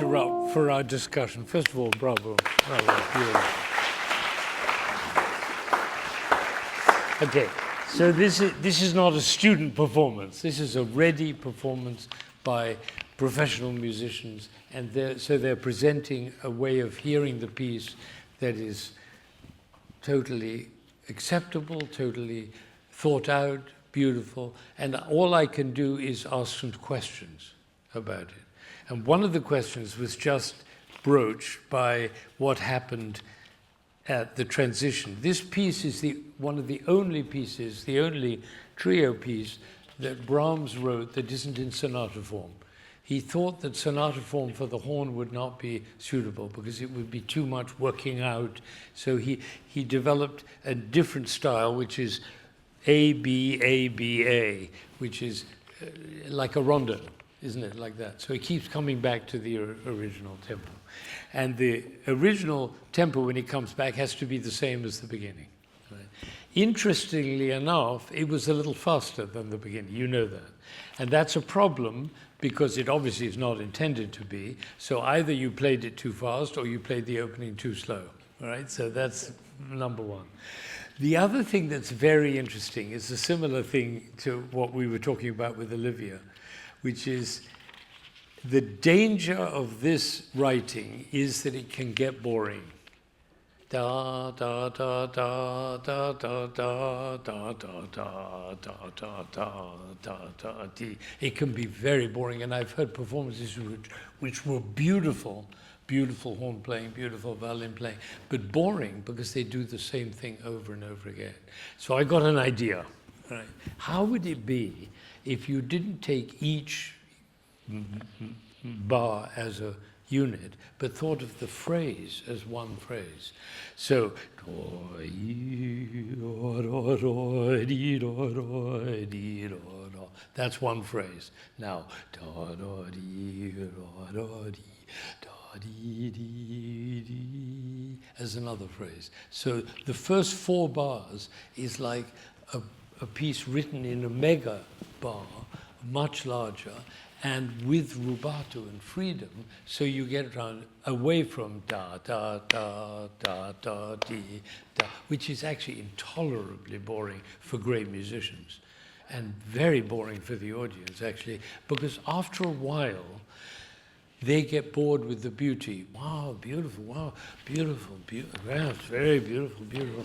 interrupt for our discussion. First of all, bravo. Bravo. Okay, so this is not a student performance. This is a ready performance by professional musicians, and they're presenting a way of hearing the piece that is totally acceptable, totally thought out, beautiful, and all I can do is ask some questions about it. And one of the questions was just broached by what happened at the transition. This piece is one of the only pieces, the only trio piece that Brahms wrote that isn't in sonata form. He thought that sonata form for the horn would not be suitable because it would be too much working out. So he developed a different style, which is A, B, A, B, A, which is like a rondo, isn't it, like that? So he keeps coming back to the original tempo. And the original tempo, when it comes back, has to be the same as the beginning. Right? Interestingly enough, it was a little faster than the beginning. You know that. And that's a problem because it obviously is not intended to be. So either you played it too fast or you played the opening too slow. All right? So that's number one. The other thing that's very interesting is a similar thing to what we were talking about with Olivia, which is the danger of this writing is that it can get boring. Da da da da da da da da da da da da da da da. It can be very boring, and I've heard performances which were beautiful, beautiful horn playing, beautiful violin playing, but boring because they do the same thing over and over again. So I got an idea. Right? How would it be if you didn't take each bar as a unit, but thought of the phrase as one phrase? So, that's one phrase. Now, as another phrase. So the first 4 bars is like a piece written in a mega bar, much larger, and with rubato and freedom, so you get around away from da da da da da dee da, which is actually intolerably boring for great musicians, and very boring for the audience actually, because after a while they get bored with the beauty. Wow, beautiful, wow, beautiful, beautiful, yes, very beautiful, beautiful,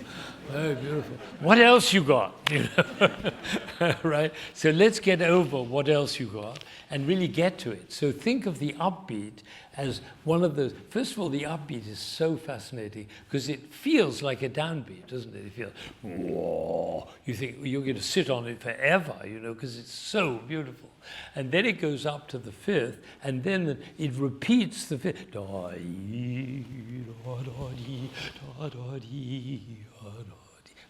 very beautiful. What else you got? You know? Right? So let's get over what else you got and really get to it. So think of the upbeat as one of the, first of all, the upbeat is so fascinating because it feels like a downbeat, doesn't it? It feels, whoa, you think you're going to sit on it forever, you know, because it's so beautiful. And then it goes up to the 5th, and then it repeats the 5th.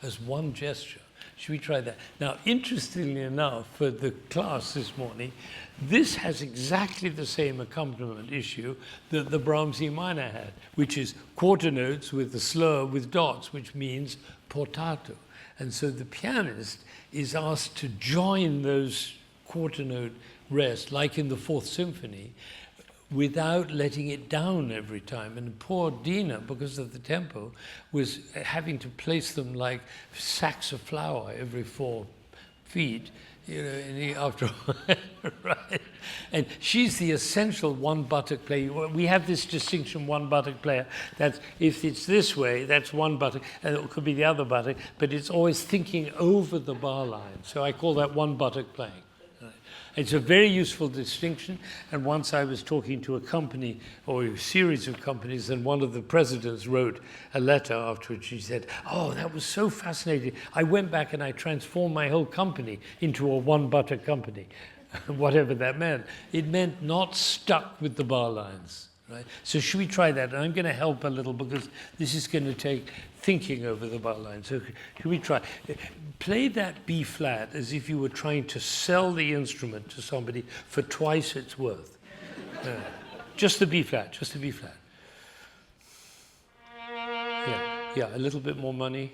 As one gesture. Should we try that? Now, interestingly enough, for the class this morning, this has exactly the same accompaniment issue that the Brahms E minor had, which is quarter notes with the slur with dots, which means portato. And so the pianist is asked to join those quarter note rest, like in the 4th Symphony, without letting it down every time. And poor Dina, because of the tempo, was having to place them like sacks of flour every 4 feet, you know, after right? And she's the essential one buttock player. We have this distinction, one buttock player. That's if it's this way, that's one buttock, and it could be the other buttock, but it's always thinking over the bar line. So I call that one buttock playing. It's a very useful distinction, and once I was talking to a company, or a series of companies, and one of the presidents wrote a letter afterwards. She said, oh, that was so fascinating. I went back and I transformed my whole company into a one-butter company, whatever that meant. It meant not stuck with the bar lines. Right? So should we try that? And I'm going to help a little because this is going to take thinking over the bar line. So should we try? Play that B flat as if you were trying to sell the instrument to somebody for twice its worth. Just the B flat, just the B flat. Yeah, a little bit more money.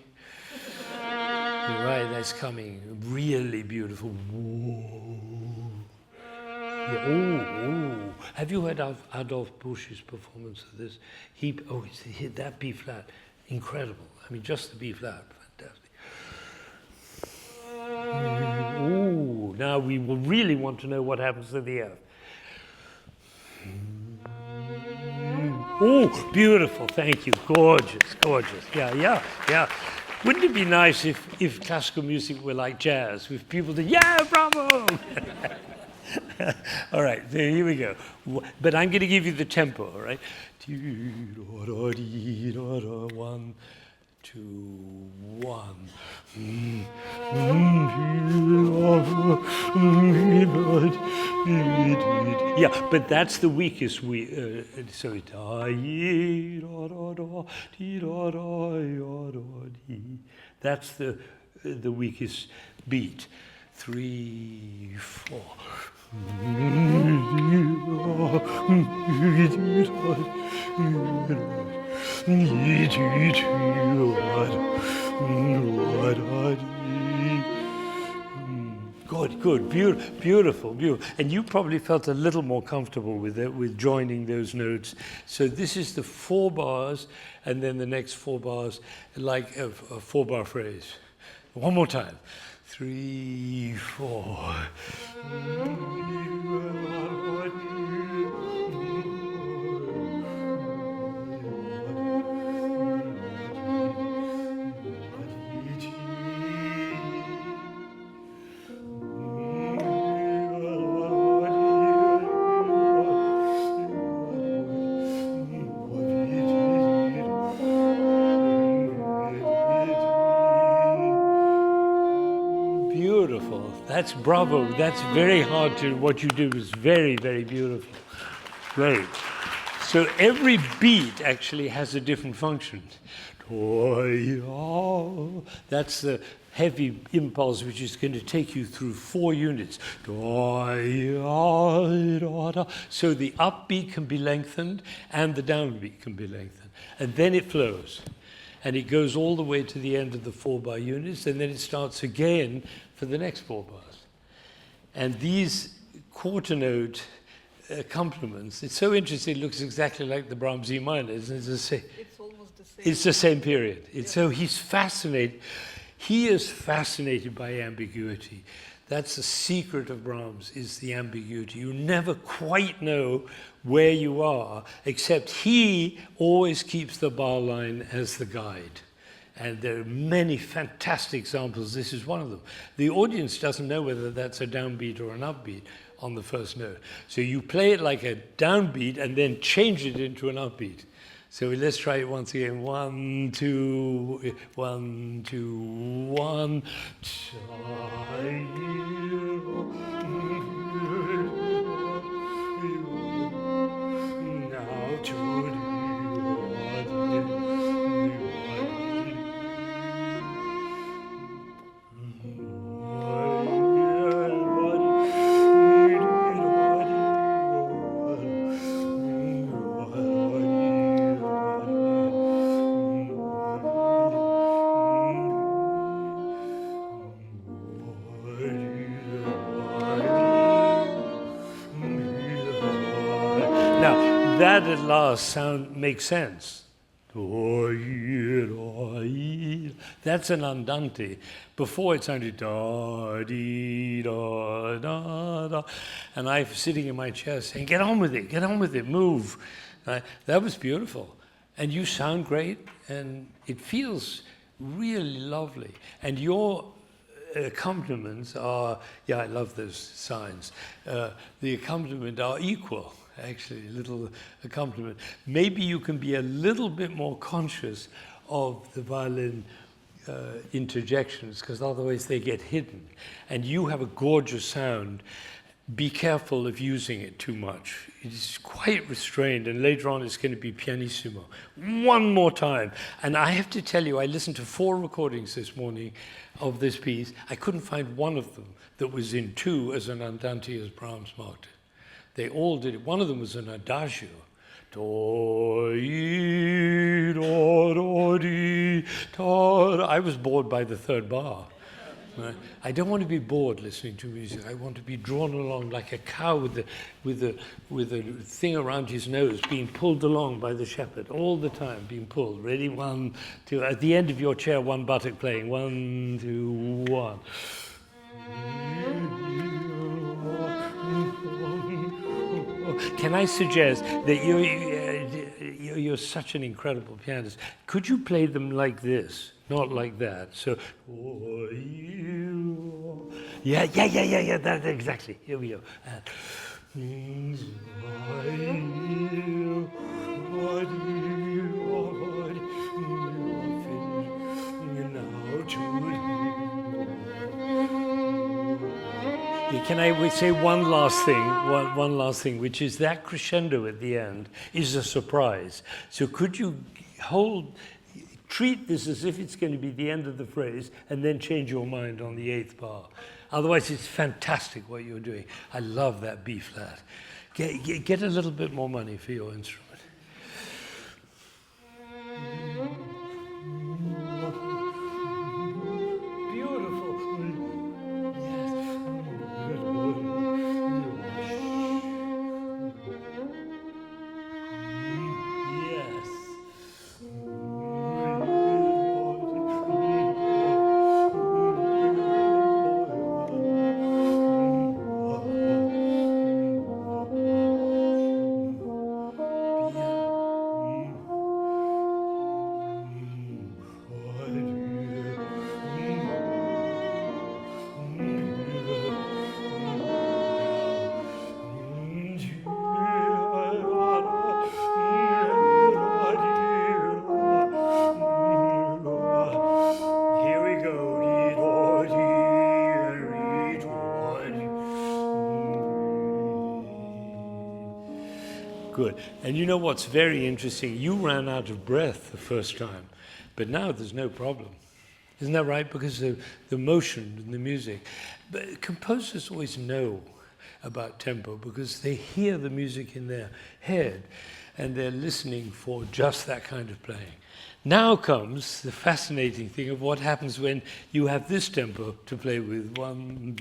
You're right, that's coming. Really beautiful. Whoa. Yeah. Oh. Have you heard of Adolf Busch's performance of this? It's that B flat, incredible. I mean, just the B flat, fantastic. Oh, now we will really want to know what happens to the F. Oh, beautiful, thank you, gorgeous, gorgeous. Yeah. Wouldn't it be nice if classical music were like jazz, with people to, yeah, bravo! All right, so here we go. But I'm going to give you the tempo, all right? 1, 2, 1. Yeah, but that's the weakest. So it's that's the weakest beat. 3, 4. Good, beautiful. And you probably felt a little more comfortable with it, with joining those notes. So this is the 4 bars, and then the next 4 bars, like a 4-bar phrase. One more time. 3, 4. Beautiful. That's bravo. That's very hard to, what you do is very, very beautiful. Great. So every beat actually has a different function. That's the heavy impulse which is going to take you through 4 units. So the upbeat can be lengthened and the downbeat can be lengthened. And then it flows. And it goes all the way to the end of the 4-bar units, and then it starts again for the next 4 bars. And these quarter note accompaniments, it's so interesting, it looks exactly like the Brahms E minor, isn't it? It's almost the same. It's the same period. So he's fascinated. He is fascinated by ambiguity. That's the secret of Brahms, is the ambiguity. You never quite know where you are, except he always keeps the bar line as the guide. And there are many fantastic examples. This is one of them. The audience doesn't know whether that's a downbeat or an upbeat on the first note. So you play it like a downbeat and then change it into an upbeat. So let's try it once again. 1, 2, 1, 2, 1. Now to that at last sound makes sense. That's an andante. Before it sounded da dee da da da, and I'm sitting in my chair saying, "Get on with it, move." That was beautiful, and you sound great, and it feels really lovely. And your accompaniments are, I love those signs. The accompaniment are equal. Actually, a little accompaniment. Maybe you can be a little bit more conscious of the violin interjections, because otherwise they get hidden. And you have a gorgeous sound. Be careful of using it too much. It's quite restrained, and later on it's going to be pianissimo. One more time. And I have to tell you, I listened to 4 recordings this morning of this piece. I couldn't find one of them that was in 2 as an andante as Brahms marked it. They all did it. One of them was an adagio. I was bored by the 3rd bar. Right? I don't want to be bored listening to music. I want to be drawn along like a cow with a thing around his nose, being pulled along by the shepherd all the time, being pulled. Ready? 1, 2. At the end of your chair, one buttock playing. 1, 2, 1. Can I suggest that you're such an incredible pianist? Could you play them like this? Not like that. So, yeah, that, exactly. Here we go. Can I say one last thing? One last thing, which is that crescendo at the end is a surprise. So could you treat this as if it's going to be the end of the phrase and then change your mind on the 8th bar. Otherwise, it's fantastic what you're doing. I love that B flat. Get a little bit more money for your instrument. Good. And you know what's very interesting? You ran out of breath the first time, but now there's no problem. Isn't that right? Because of the motion and the music. But composers always know about tempo because they hear the music in their head and they're listening for just that kind of playing. Now comes the fascinating thing of what happens when you have this tempo to play with. 1,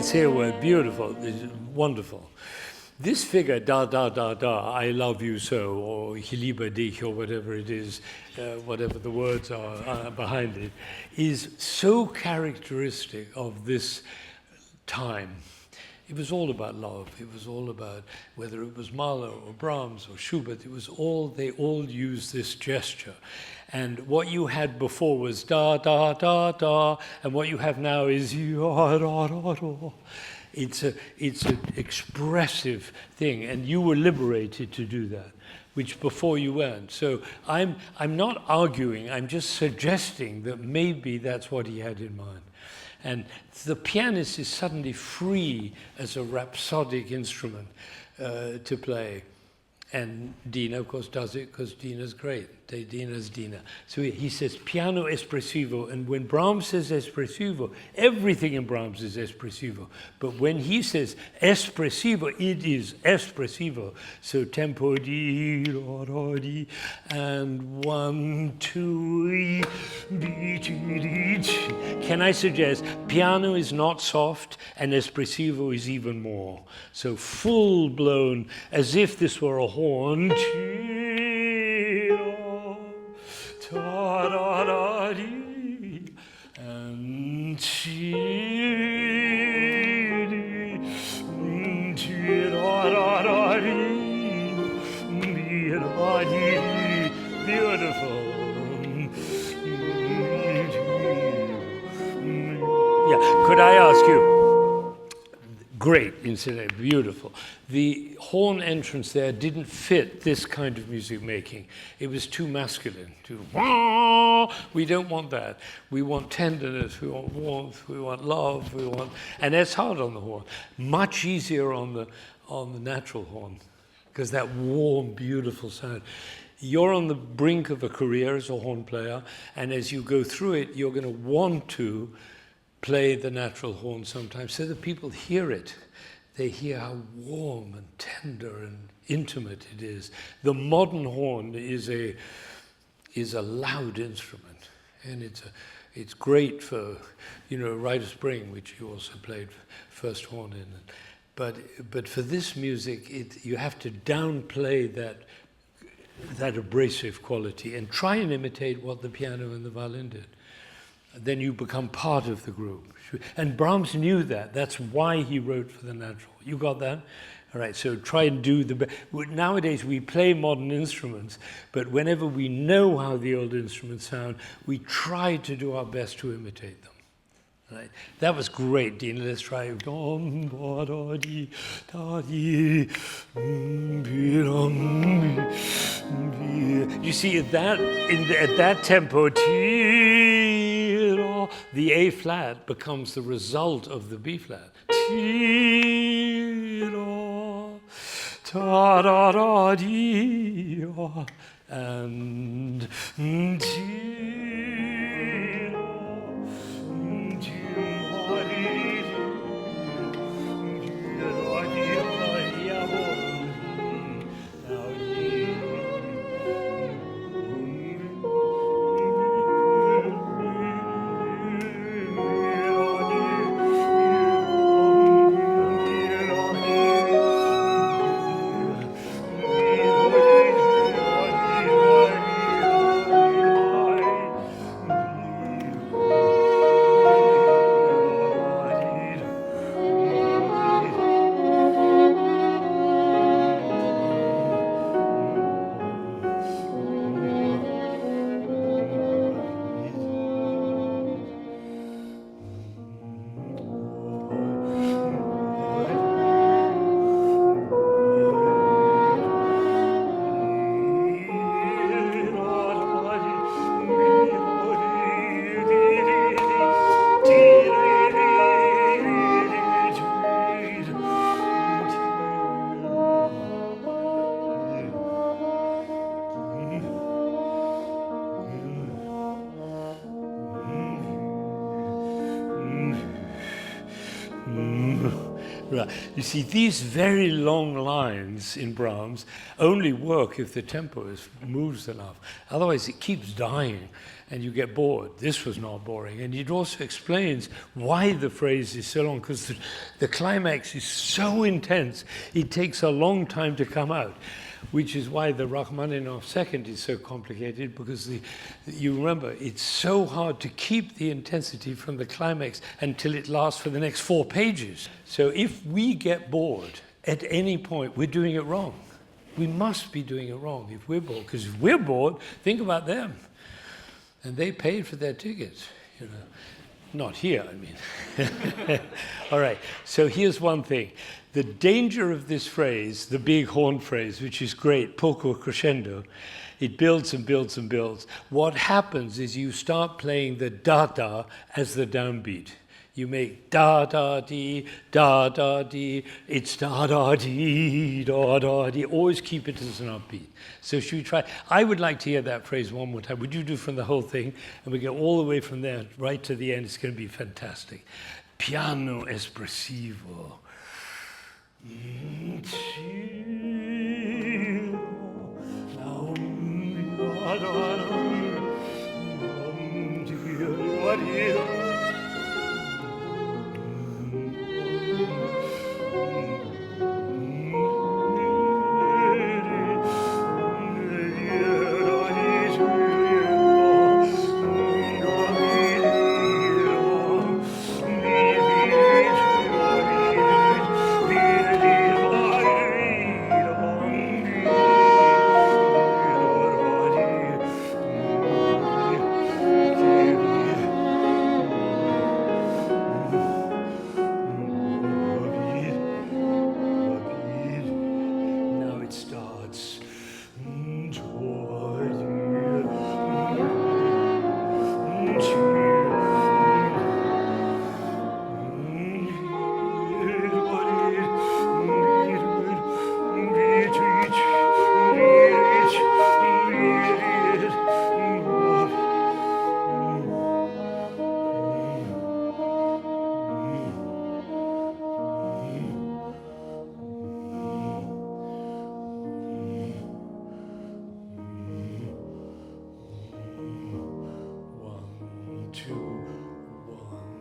say a word, beautiful, wonderful. This figure, da, da, da, da, I love you so, or ich liebe dich, or whatever it is, whatever the words are behind it, is so characteristic of this time. It was all about love. It was all about, whether it was Mahler or Brahms or Schubert, it was all, they all used this gesture. And what you had before was da, da, da, da, and what you have now is ya, da, da, da. It's an expressive thing, and you were liberated to do that, which before you weren't. So I'm not arguing, I'm just suggesting that maybe that's what he had in mind. And the pianist is suddenly free as a rhapsodic instrument to play. And Dina, of course, does it because Dina's great. Dina's Dina. So he says piano espressivo. And when Brahms says espressivo, everything in Brahms is espressivo. But when he says espressivo, it is espressivo. So tempo di, do, do, di, and 1, 2, di, di, di. Can I suggest piano is not soft and espressivo is even more. So full blown, as if this were a horn. And beautiful. Yeah, could I ask you? Great, incidentally, beautiful. The horn entrance there didn't fit this kind of music making. It was too masculine. We don't want that. We want tenderness, we want warmth, we want love, and that's hard on the horn. Much easier on the natural horn, because that warm, beautiful sound. You're on the brink of a career as a horn player, and as you go through it, you're going to want to play the natural horn sometimes so that people hear it. They hear how warm and tender and intimate it is. The modern horn is a loud instrument, and it's great for, Rite of Spring, which you also played first horn in. But for this music, you have to downplay that abrasive quality and try and imitate what the piano and the violin did. Then you become part of the group. And Brahms knew that. That's why he wrote for the natural. You got that? All right, so try and do nowadays we play modern instruments, but whenever we know how the old instruments sound, we try to do our best to imitate them. Right? That was great, Dina. Let's try. You see, at that tempo, the A flat becomes the result of the B flat. And Right. You see, these very long lines in Brahms only work if the tempo moves enough. Otherwise, it keeps dying, and you get bored. This was not boring. And it also explains why the phrase is so long, because the climax is so intense, it takes a long time to come out, which is why the Rachmaninoff second is so complicated, because you remember, it's so hard to keep the intensity from the climax until it lasts for the next 4 pages. So if we get bored at any point, we're doing it wrong. We must be doing it wrong if we're bored, because if we're bored, think about them. And they paid for their tickets, Not here, I mean. All right, so here's one thing. The danger of this phrase, the big horn phrase, which is great, poco crescendo, it builds and builds and builds. What happens is you start playing the da-da as the downbeat. You make da-da-dee, da-da-dee, it's da-da-dee, da-da-dee. Always keep it as an upbeat. So should we try? I would like to hear that phrase one more time. Would you do from the whole thing? And we go all the way from there right to the end. It's going to be fantastic. Piano espressivo. two, one.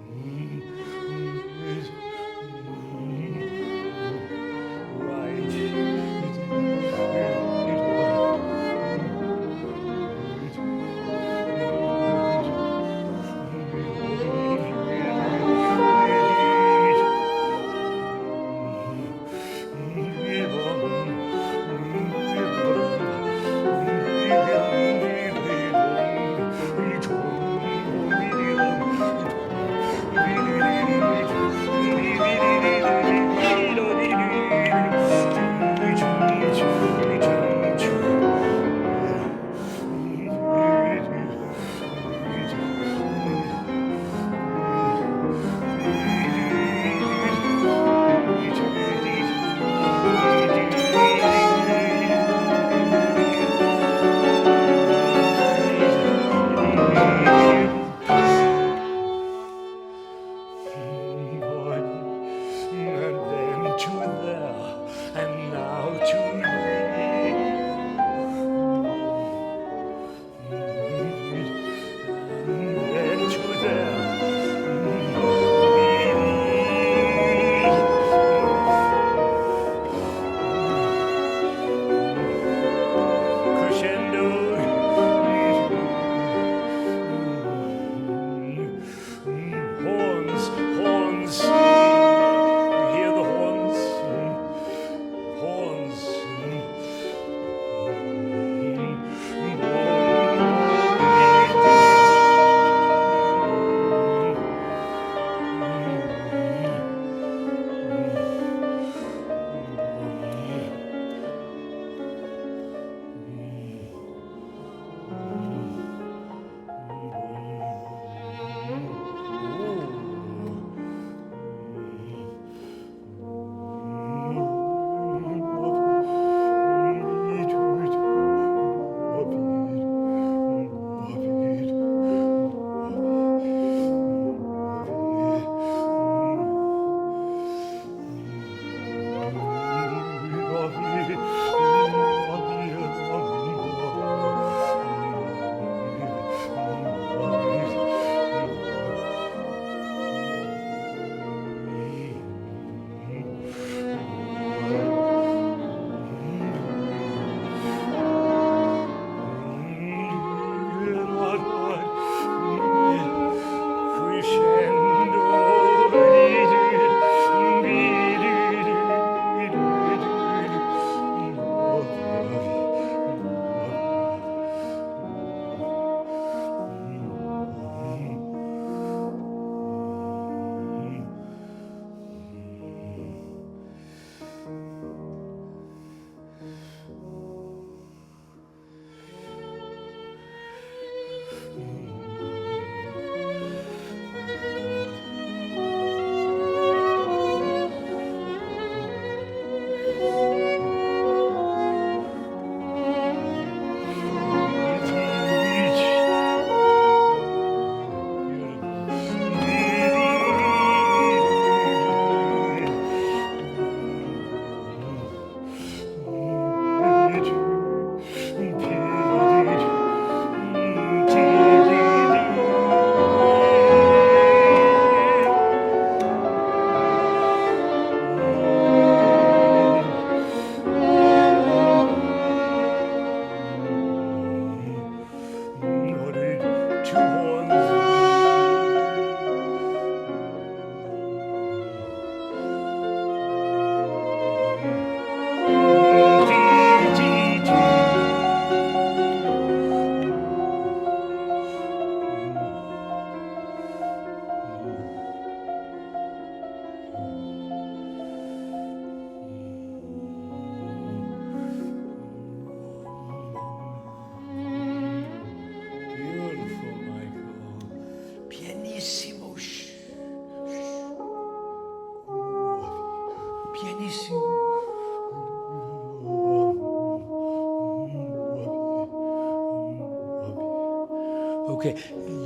Okay,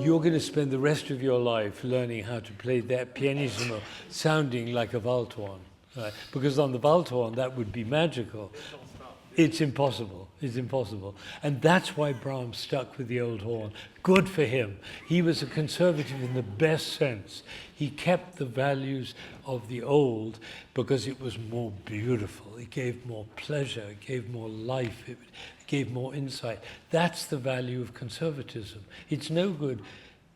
you're going to spend the rest of your life learning how to play that pianissimo sounding like a valthorn, right? Because on the valthorn that would be magical. It's impossible. It's impossible. And that's why Brahms stuck with the old horn. Good for him. He was a conservative in the best sense. He kept the values of the old because it was more beautiful. It gave more pleasure. It gave more life. It gave more insight. That's the value of conservatism. It's no good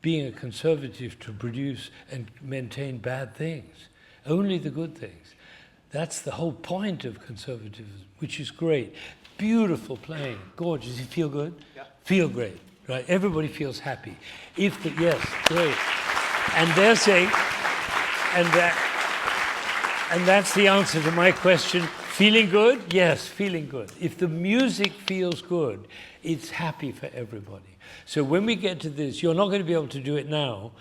being a conservative to produce and maintain bad things. Only the good things. That's the whole point of conservatism, which is great. Beautiful playing, gorgeous. You feel good? Yeah. Feel great, right? Everybody feels happy. Yes, great. And they're saying, and that's the answer to my question. Feeling good? Yes, feeling good. If the music feels good, it's happy for everybody. So when we get to this, you're not going to be able to do it now,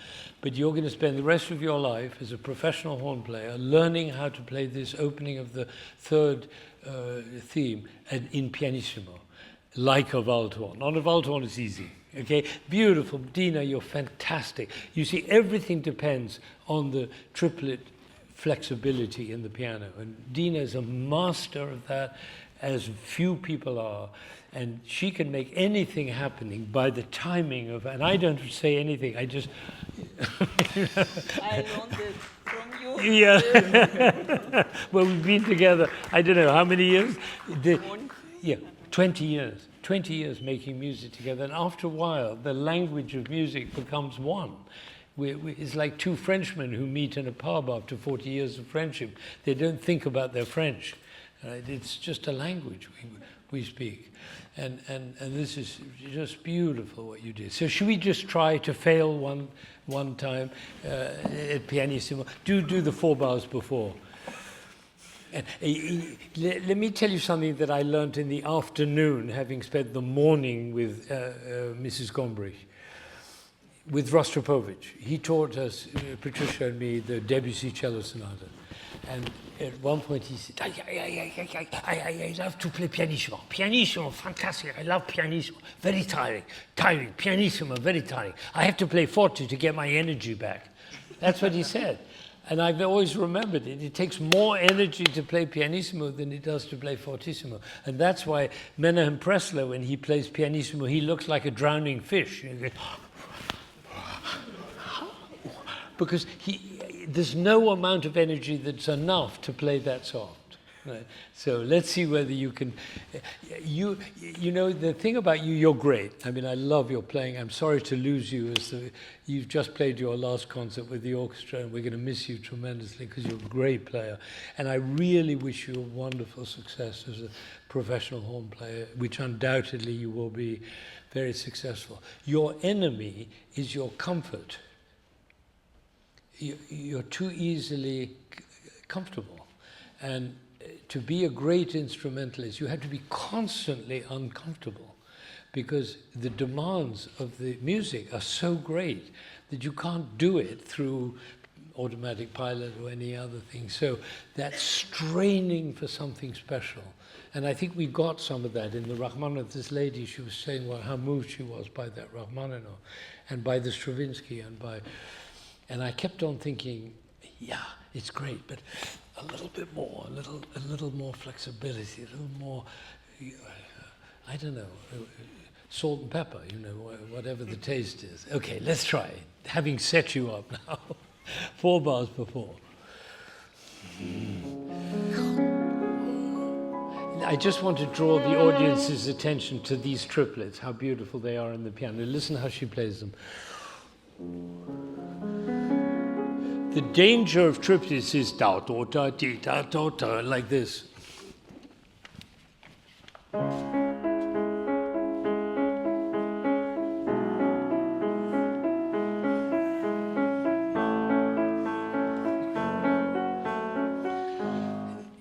but you're going to spend the rest of your life as a professional horn player learning how to play this opening of the third theme in pianissimo, like a Waldhorn. On a Waldhorn it's easy, okay? Beautiful. Dina, you're fantastic. You see, everything depends on the triplet flexibility in the piano, and Dina is a master of that, as few people are. And she can make anything happening by the timing of, and I don't say anything, I just... I learned it from you. Yeah. Well, we've been together, I don't know, how many years? 20 years. 20 years making music together. And after a while, the language of music becomes one. It's like two Frenchmen who meet in a pub after 40 years of friendship. They don't think about their French. Right? It's just a language we speak. And this is just beautiful what you did. So should we just try to fail one time at pianissimo? Do the 4 bars before. And, let me tell you something that I learned in the afternoon, having spent the morning with Mrs. Gombrich, with Rostropovich. He taught us, Patricia and me, the Debussy cello sonata. And at one point he said, I love to play pianissimo. Pianissimo, fantastic. I love pianissimo. Very tiring. Pianissimo, very tiring. I have to play forte to get my energy back. That's what he said. And I've always remembered it. It takes more energy to play pianissimo than it does to play fortissimo. And that's why Menahem Pressler, when he plays pianissimo, he looks like a drowning fish. Because there's no amount of energy that's enough to play that soft. Right? So let's see whether you can. You know, the thing about you, you're great. I mean, I love your playing. I'm sorry to lose you. You've just played your last concert with the orchestra, and we're going to miss you tremendously because you're a great player. And I really wish you a wonderful success as a professional horn player, which undoubtedly you will be very successful. Your enemy is your comfort. You're too easily comfortable. And to be a great instrumentalist, you have to be constantly uncomfortable because the demands of the music are so great that you can't do it through automatic pilot or any other thing. So that's straining for something special. And I think we got some of that in the Rachmaninoff. This lady, she was saying how moved she was by that Rachmaninoff and by the Stravinsky and I kept on thinking, yeah, it's great, but a little bit more, a little more flexibility, a little more, I don't know, salt and pepper, you know, whatever the taste is. Okay, let's try it. Having set you up now, 4 bars before. I just want to draw the audience's attention to these triplets, how beautiful they are in the piano. Listen how she plays them. The danger of triplets is da do da di da do da, like this.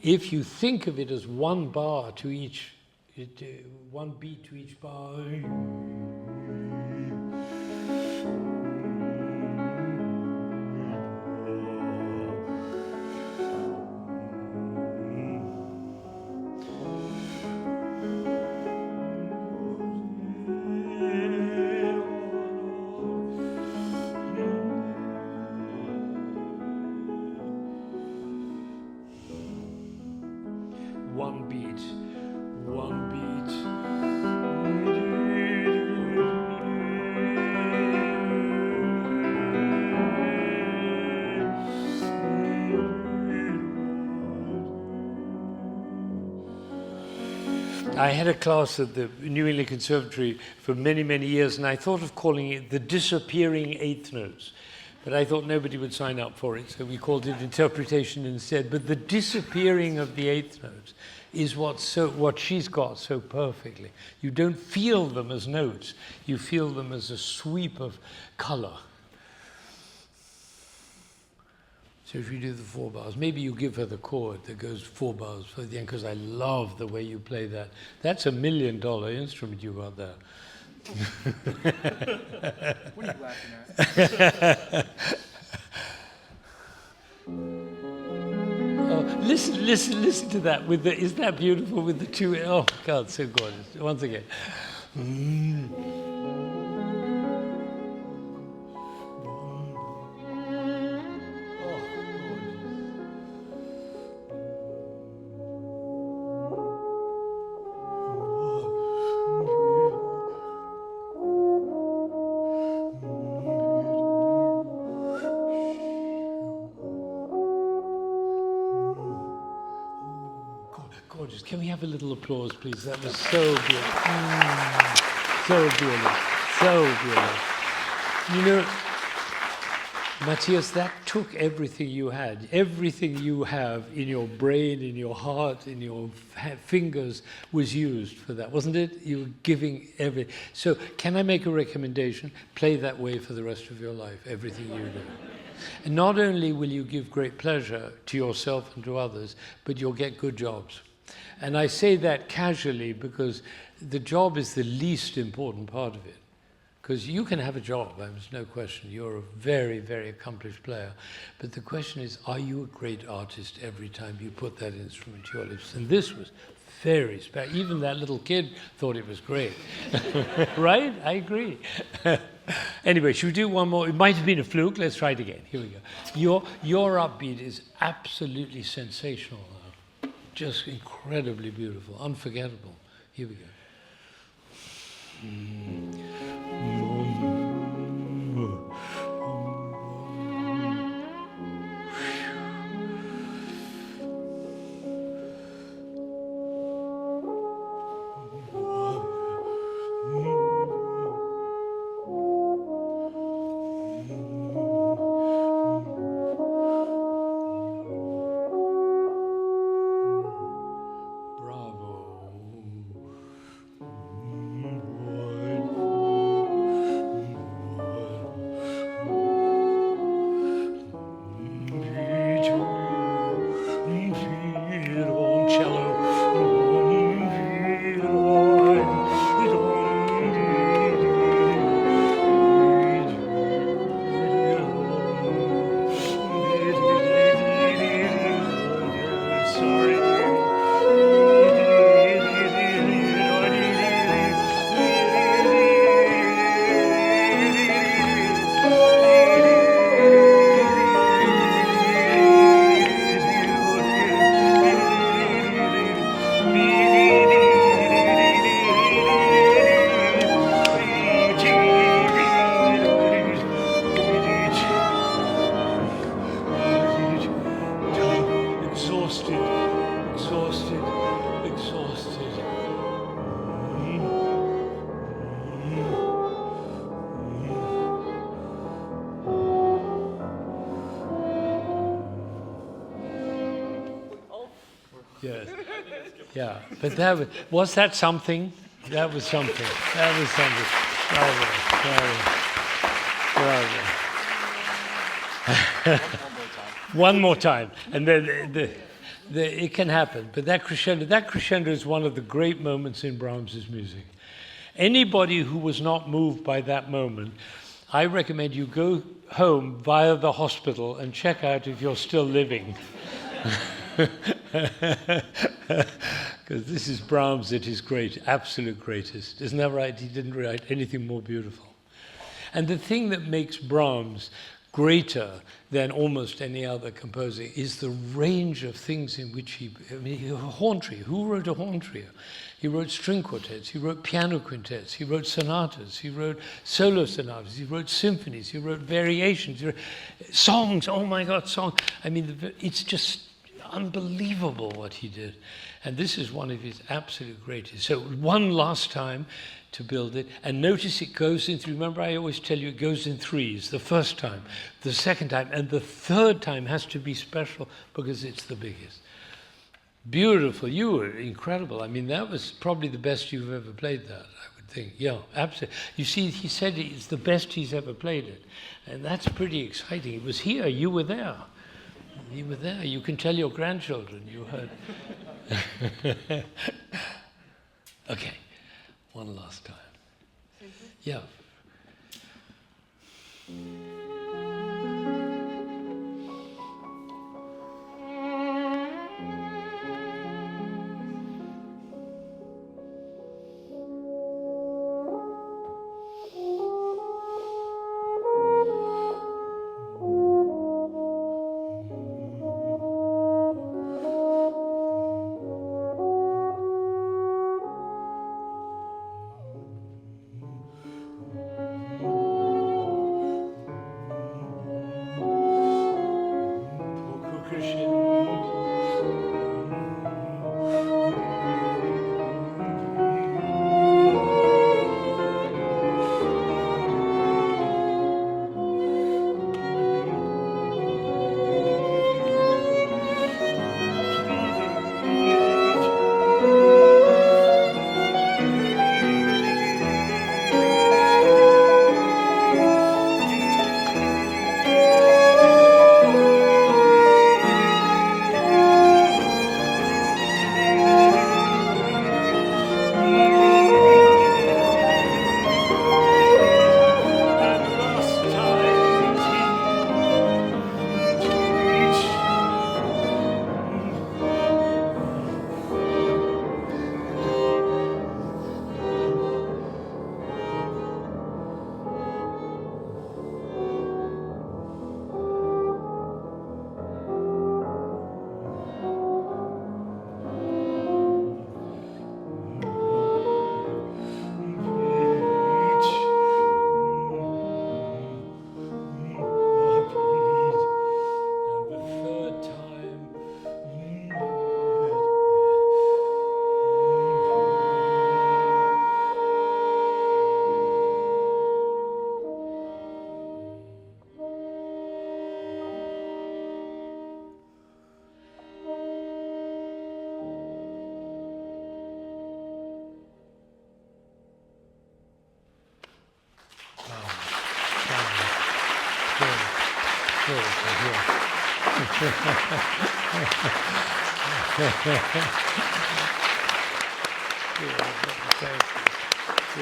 If you think of it as 1 bar to each, 1 beat to each bar. One beat, 1 I had a class at the New England Conservatory for many, many years, and I thought of calling it the disappearing eighth notes. But I thought nobody would sign up for it, so we called it interpretation instead. But the disappearing of the eighth notes is what she's got so perfectly. You don't feel them as notes, you feel them as a sweep of color. So if you do the 4 bars, maybe you give her the chord that goes 4 bars for the end, because I love the way you play that. That's $1 million instrument you got there. What are you laughing at? Oh, listen to that. Is that beautiful with the two? Oh God, so gorgeous. Once again. Gorgeous. Can we have a little applause, please? That was so beautiful. So beautiful. So beautiful. You know, Mattias, that took everything you had, everything you have in your brain, in your heart, in your fingers was used for that, wasn't it? You were giving everything. So can I make a recommendation? Play that way for the rest of your life, everything you do. And not only will you give great pleasure to yourself and to others, but you'll get good jobs. And I say that casually because the job is the least important part of it. Because you can have a job, there's no question. You're a very, very accomplished player. But the question is, are you a great artist every time you put that instrument to your lips? And this was very special. Even that little kid thought it was great. Right? I agree. Anyway, should we do one more? It might have been a fluke. Let's try it again. Here we go. Your upbeat is absolutely sensational now. Just incredibly beautiful, unforgettable. Here we go. Yes. Yeah, but was that something? That was something. That was something. Bravo. One more time. And then it can happen. But that crescendo is one of the great moments in Brahms's music. Anybody who was not moved by that moment, I recommend you go home via the hospital and check out if you're still living. Because this is Brahms at his absolute greatest. Isn't that right? He didn't write anything more beautiful. And the thing that makes Brahms greater than almost any other composer is the range of things in which horn trio. Who wrote a horn trio? He wrote string quartets, he wrote piano quintets, he wrote sonatas, he wrote solo sonatas, he wrote symphonies, he wrote variations, he wrote songs. Oh my God, songs. I mean, it's just unbelievable what he did. And this is one of his absolute greatest. So one last time to build it. And notice it goes in three. Remember, I always tell you it goes in threes. The first time, the second time, and the third time has to be special because it's the biggest. Beautiful. You were incredible. I mean, that was probably the best you've ever played that, I would think. Yeah, absolutely. You see, he said it's the best he's ever played it. And that's pretty exciting. It was here. You were there. You were there. You can tell your grandchildren you heard. Okay. One last time. Yeah.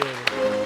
Yeah.